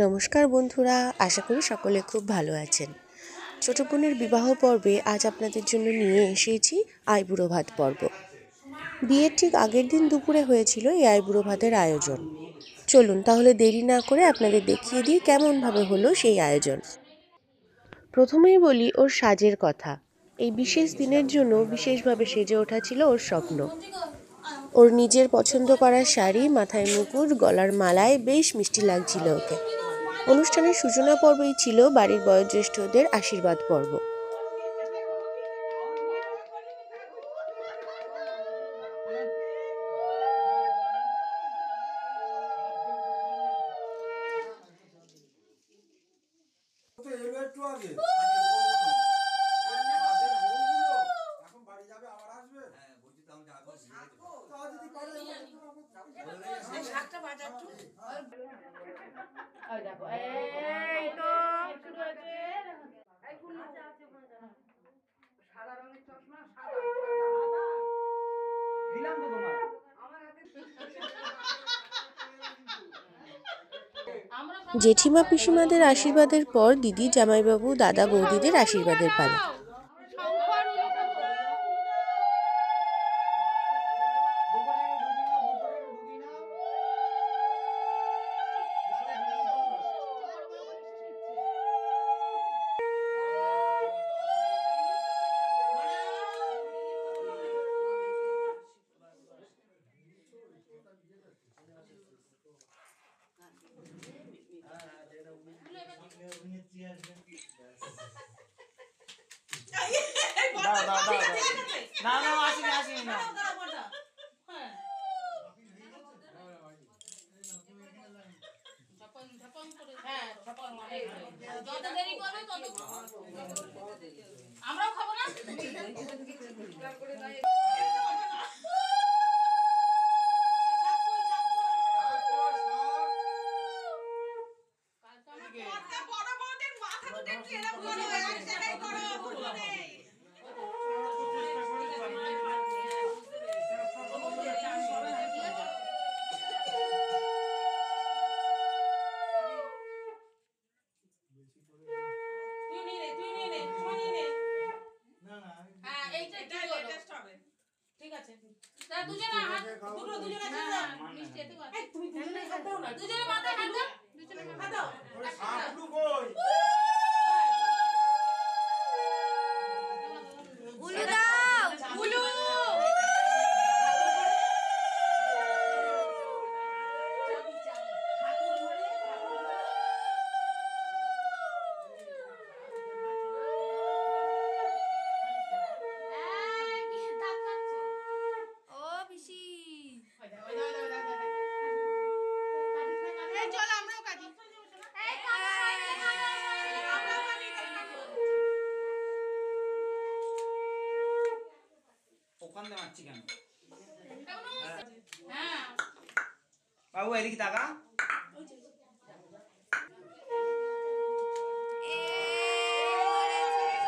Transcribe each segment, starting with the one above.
নমস্কার বন্ধুরা, আশা করি সকলে খুব ভালো আছেন। ছোট বোনের বিবাহ পর্বে আজ আপনাদের জন্য নিয়ে এসেছি আইবুড়ো ভাত পর্ব। বিয়ের ঠিক আগের দিন দুপুরে হয়েছিল এই আইবুড়ো ভাতের আয়োজন। চলুন তাহলে দেরি না করে আপনাদের দেখিয়ে দিই কেমনভাবে হলো সেই আয়োজন। প্রথমেই বলি ওর সাজের কথা। এই বিশেষ দিনের জন্য বিশেষভাবে সেজে ওঠা ছিল ওর স্বপ্ন। ওর নিজের পছন্দ করা শাড়ি, মাথায় মুকুট, গলার মালায় বেশ মিষ্টি লাগছিল ওকে। অনুষ্ঠানের সূচনা পর্বই ছিল বাড়ির বয়োজ্যেষ্ঠদের আশীর্বাদ পর্ব। জেঠিমা পিসিমাদের আশীর্বাদের পর দিদি, জামাইবাবু, দাদা, বৌদিদের আশীর্বাদের পালা।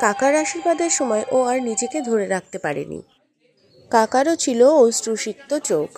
কাকার আশীর্বাদের সময় ও আর নিজেকে ধরে রাখতে পারেনি। কাকারও ছিল অশ্রুসিক্ত চোখ।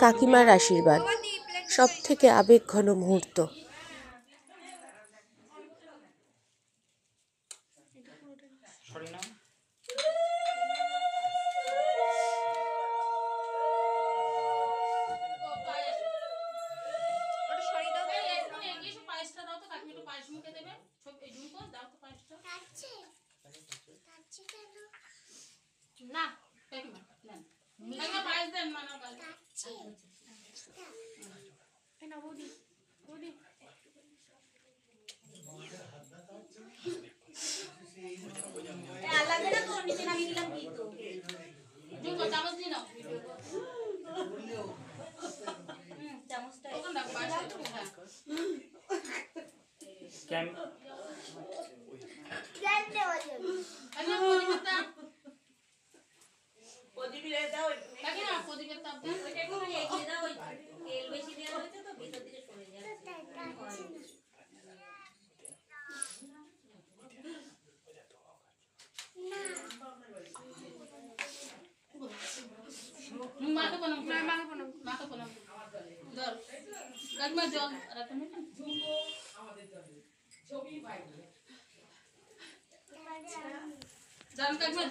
কাকিমার আশীর্বাদ সব থেকে আবেগ ঘন মুহূর্ত।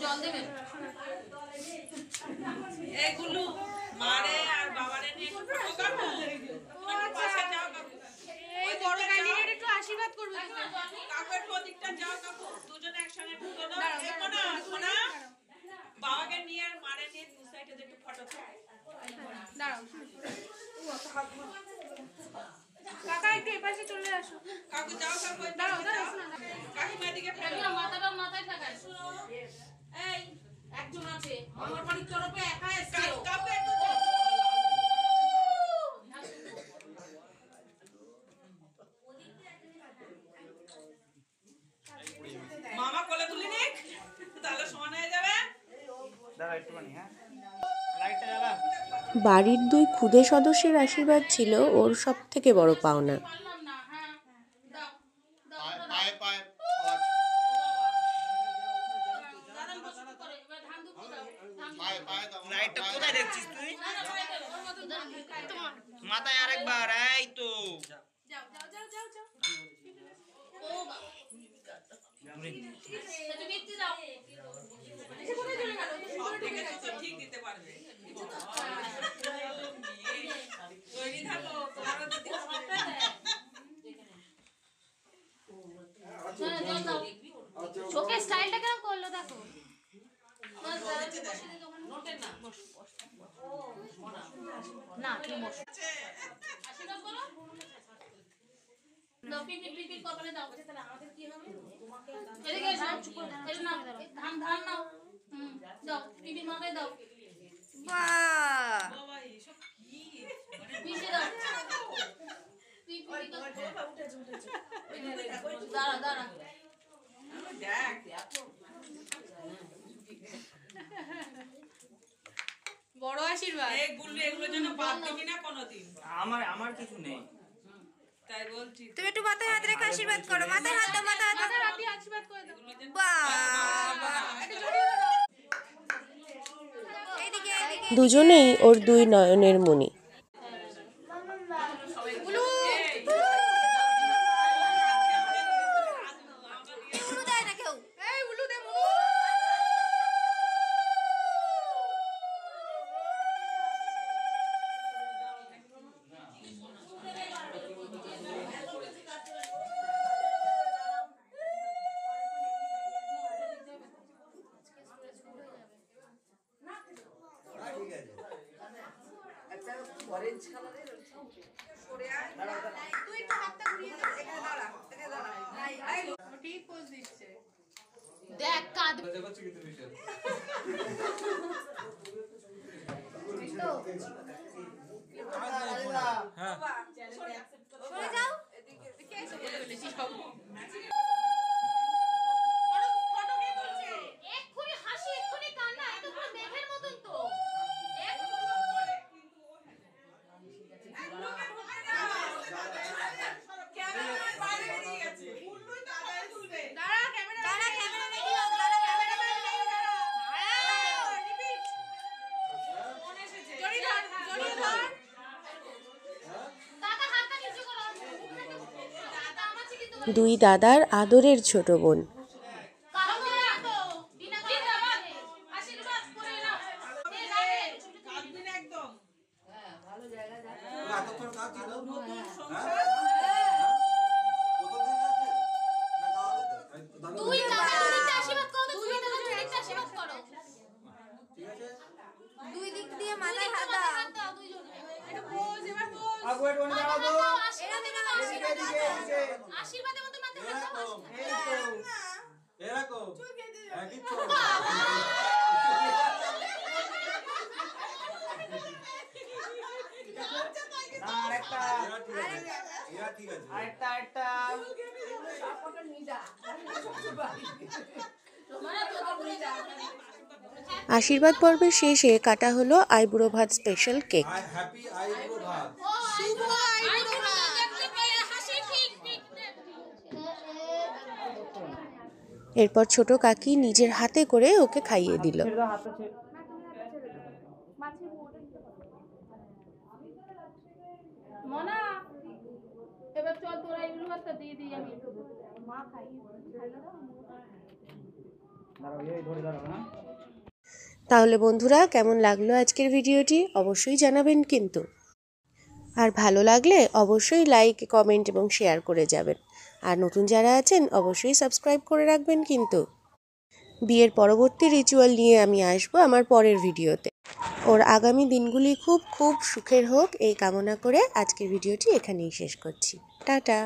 জল দেবেন এগুলো মারে আর বাবারে নিয়ে একটু ফটো কাটো পাশে যাও কাকু এই বড় ক্যান্ডিডেট একটু আশীর্বাদ করবে কাকু একটু ওদিকটা যাও কাকু দুজনে একসঙ্গে ফটো দাও দেখো না সোনা বাবাকে নিয়ে আর মারে নিয়ে দু সাইডে একটু ফটো দাঁড়াও কাকা একটু এপাশে চলে আসো কাকু যাও কাকু দাঁড়াও দাঁড়াও কাকিমা দিকে ফেলো মাথাটা মাথায় ঠাকায় এই একজন আছে আমার বাড়ির তরফে একা এসেছে কাকু একটু মামা কোলে তুলে নিক তাহলে সমান হয়ে যাবে দাঁড়া একটুখানি হ্যাঁ লাইটটা জ্বালা বাড়ির 2 ক্ষুদে সদস্যের আশীর্বাদ ছিল ওর সবথেকে বড় পাওনা। লাইটটা কোথায় দেখছিস তুই মাথায় আরেকবার এই তো যাও যাও যাও যাও যাও ও বাবা সেটা মিথ্যে দাও এসে কোথায় চলে গেল সব থেকে তো ঠিক দিতে পারবে তৈরি থাকো তোমারও দিতে পারবে ওকে স্টাইলটা কেমন করলো দেখো না কি বস আশীর্বাদ করো দাও পিপি পিপি কপালে দাও তাহলে আমাদের কি হবে তোমাকে এদিকে এসো এটা নাও ধান ধান নাও দাও পিপি মাথায় দাও বাহ বাবা এসব কি পিছে দাও পিপি দাঁড়া দাঁড়া দেখ বড় আশীর্বাদ এই গুলো এগুলো যেন বাদ দিবি না কোনোদিন আমার কিছু নেই তাই বলছি তুমি একটু মাথায় হাত রেখে আশীর্বাদ করো মাথায় হাত দাও মাথায় হাত দাও দিয়ে আশীর্বাদ করে দাও বাবা এইদিকে এইদিকে দুজনেই ওর 2 নয়নের মণি। উলু দেয় না কেউ এই উলু দে অরেঞ্জ কালারের সরে আয় তুই একটু হাতটা ঘুরিয়ে দে এখানে দাঁড়া এখানে দাঁড়া এই ঠিক পোজ দিচ্ছে দেখ কাঁদ বাবা সরে যাও এদিকে এসে বলে ফেলেছি সব ফটো কে তুলছে এক্ষুনি হাসি এক্ষুনি কান্না এটা পুরো মেঘের মতন তো ক্যামেরার বাইরে বেরিয়ে গেছে উল্লুই তো আগে তুলবে দাঁড়া ক্যামেরা রেডি হও দাঁড়া ক্যামেরাম্যান রেডি দাঁড়া রিপিট ফোন এসেছে জড়িয়ে ধর দাদা হাতটা নিচু করো দাদা আমার থেকে তো 2 দাদার আদরের ছোট বোন। কারণ তো বিনা জিন্দাবাদ আশীর্বাদ করে নাও এই রাখে কাঁদবি না একদম ভালো জায়গা যা এতক্ষণ কাঁদছিল নতুন হ্যাঁ সংসার প্রথম দিন আছে না তাহলে তুই দাদা দুদিকটা আশীর্বাদ করো তুই দাদা দুদিকটা আশীর্বাদ করো ঠিক আছে দুই দিক দিয়ে মাথায় হাত দাও হাত দাও দুইজনে এটা পোজ এবার পোজ আগু একটু দাঁড়াও তো আশীর্বাদের মতো মাথা এরকম এরকম হ্যাঁ দিচ্ছ না আরেকটা এরা ঠিক আছে আরেকটা আশীর্বাদ পর্বের শেষে কাটা হলো আইবুড়ো ভাত স্পেশাল কেক। হ্যাপি আইব্রো ভাত শুভ আইবুড়ো ভাত। দেখতে পেয়ে হাসি ঠিক ঠিক এরপর ছোট কাকি নিজের হাতে করে ওকে খাইয়ে দিল। মনা এবার চল তোরা এগুলো ভাতটা দিয়ে দিই আমি মা খাই তাহলে বন্ধুরা, কেমন লাগলো আজকের ভিডিওটি অবশ্যই জানাবেন কিন্তু। আর ভালো লাগলে অবশ্যই লাইক, কমেন্ট এবং শেয়ার করে যাবেন। আর নতুন যারা আছেন অবশ্যই সাবস্ক্রাইব করে রাখবেন কিন্তু। বিয়ের পরবর্তী রিচুয়াল নিয়ে আমি আসবো আমার পরের ভিডিওতে। ওর আগামী দিনগুলি খুব খুব সুখের হোক এই কামনা করে আজকের ভিডিওটি এখানেই শেষ করছি। টাটা।